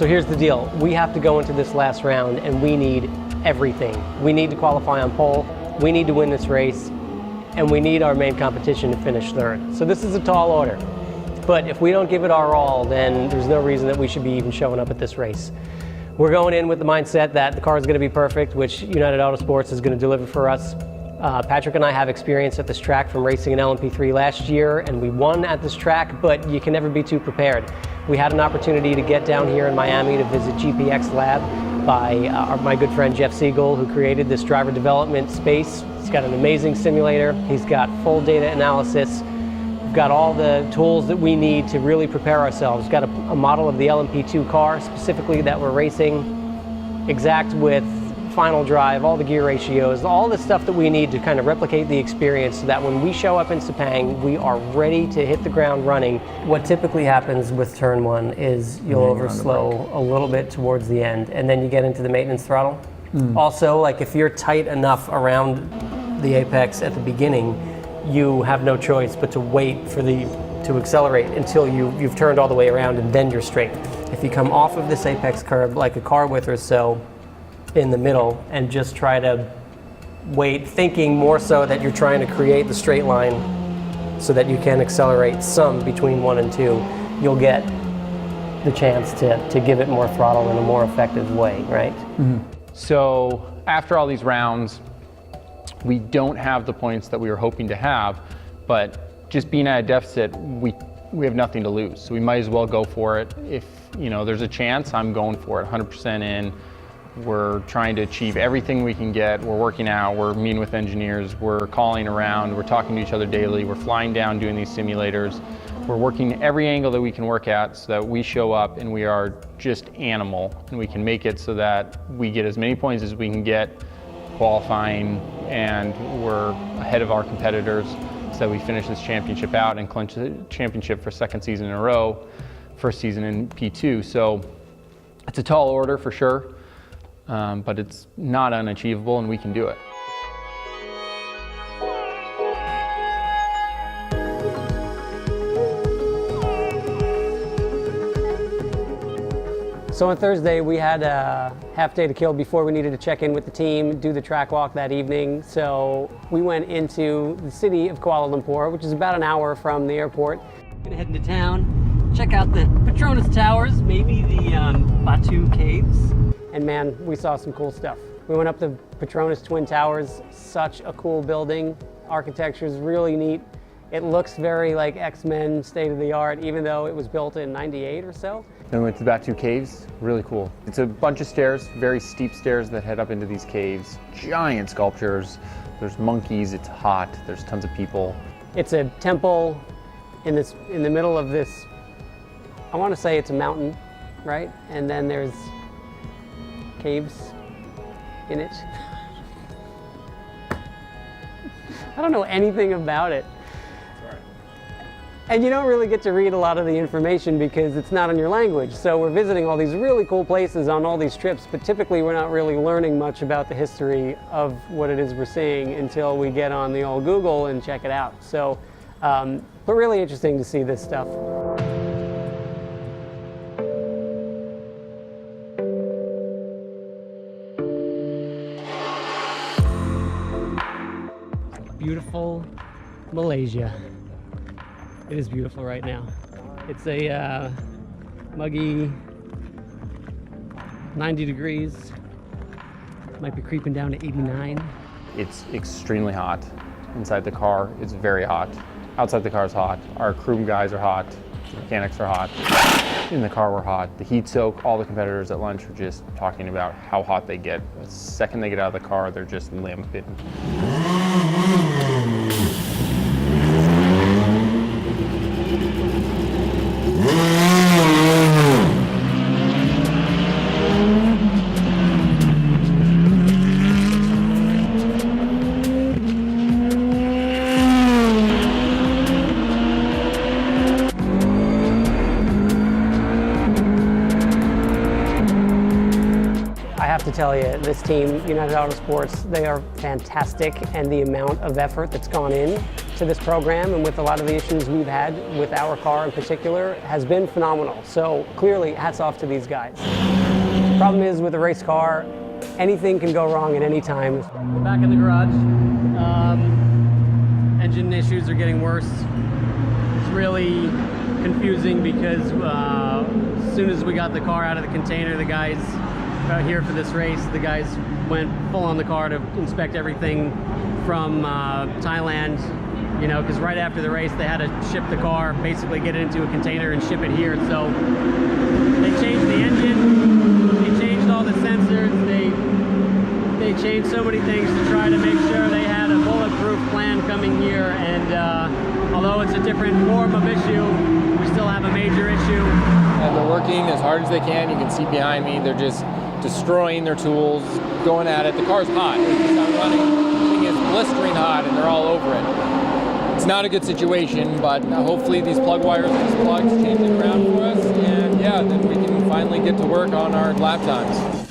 So here's the deal. We have to go into this last round and we need everything. We need to qualify on pole, we need to win this race, and we need our main competition to finish third. So this is a tall order. But if we don't give it our all, then there's no reason that we should be even showing up at this race. We're going in with the mindset that the car is going to be perfect, which United Autosports is going to deliver for us. Patrick and I have experience at this track from racing an LMP3 last year, and we won at this track, but you can never be too prepared. We had an opportunity to get down here in Miami to visit GPX Lab by my good friend Jeff Siegel, who created this driver development space. He's got an amazing simulator. He's got full data analysis. We've got all the tools that we need to really prepare ourselves. We've got a model of the LMP2 car specifically that we're racing, exact with final drive, all the gear ratios, all the stuff that we need to kind of replicate the experience so that when we show up in Sepang, we are ready to hit the ground running. What typically happens with turn one is you'll overslow a little bit towards the end, and then you get into the maintenance throttle. Also, like if you're tight enough around the apex at the beginning, you have no choice but to wait for to accelerate until you've turned all the way around and then you're straight. If you come off of this apex curve like a car width or so, in the middle and just try to wait, thinking more so that you're trying to create the straight line so that you can accelerate some between 1 and 2, you'll get the chance to give it more throttle in a more effective way, right? So after all these rounds, we don't have the points that we were hoping to have, but just being at a deficit, we have nothing to lose. So we might as well go for it. If there's a chance, I'm going for it, 100% in. We're trying to achieve everything we can get. We're working out, we're meeting with engineers, we're calling around, we're talking to each other daily, we're flying down doing these simulators. We're working every angle that we can work at so that we show up and we are just animal and we can make it so that we get as many points as we can get qualifying and we're ahead of our competitors so that we finish this championship out and clinch the championship for second season in a row, first season in P2. So it's a tall order for sure. But it's not unachievable and we can do it. So on Thursday we had a half day to kill before we needed to check in with the team, do the track walk that evening. So we went into the city of Kuala Lumpur, which is about an hour from the airport. Gonna head into town, check out the Petronas Towers, maybe the Batu Caves. And man, we saw some cool stuff. We went up the Petronas Twin Towers, such a cool building. Architecture is really neat. It looks very like X-Men state of the art, even though it was built in '98 or so. Then we went to the Batu Caves, really cool. It's a bunch of stairs, very steep stairs that head up into these caves. Giant sculptures, there's monkeys, it's hot, there's tons of people. It's a temple in the middle of this, I want to say it's a mountain, right? And then there's caves in it. I don't know anything about it. And you don't really get to read a lot of the information because it's not in your language. So we're visiting all these really cool places on all these trips, but typically we're not really learning much about the history of what it is we're seeing until we get on the old Google and check it out. So, but really interesting to see this stuff. Beautiful Malaysia. It is beautiful right now. It's a muggy 90 degrees. Might be creeping down to 89. It's extremely hot. Inside the car, it's very hot. Outside the car is hot. Our crew guys are hot. The mechanics are hot. In the car, we're hot. The heat soak, all the competitors at lunch are just talking about how hot they get. The second they get out of the car, they're just limping. I have to tell you, this team, United Autosports, they are fantastic, and the amount of effort that's gone in to this program and with a lot of the issues we've had with our car in particular has been phenomenal. So clearly, hats off to these guys. The problem is with a race car, anything can go wrong at any time. We're back in the garage. Engine issues are getting worse. It's really confusing because as soon as we got the car out of the container, the guys here for this race, the guys went full on the car to inspect everything from Thailand, you know, because right after the race they had to ship the car, basically get it into a container and ship it here. So they changed the engine, they changed all the sensors, they changed so many things to try to make sure they had a bulletproof plan coming here. And although it's a different form of issue, we still have a major issue. And they're working as hard as they can. You can see behind me, they're just destroying their tools, going at it. The car's hot. It's not running. The thing is blistering hot, and they're all over it. It's not a good situation, but hopefully these plug wires, these plugs change it around for us, and yeah, then we can finally get to work on our lap times.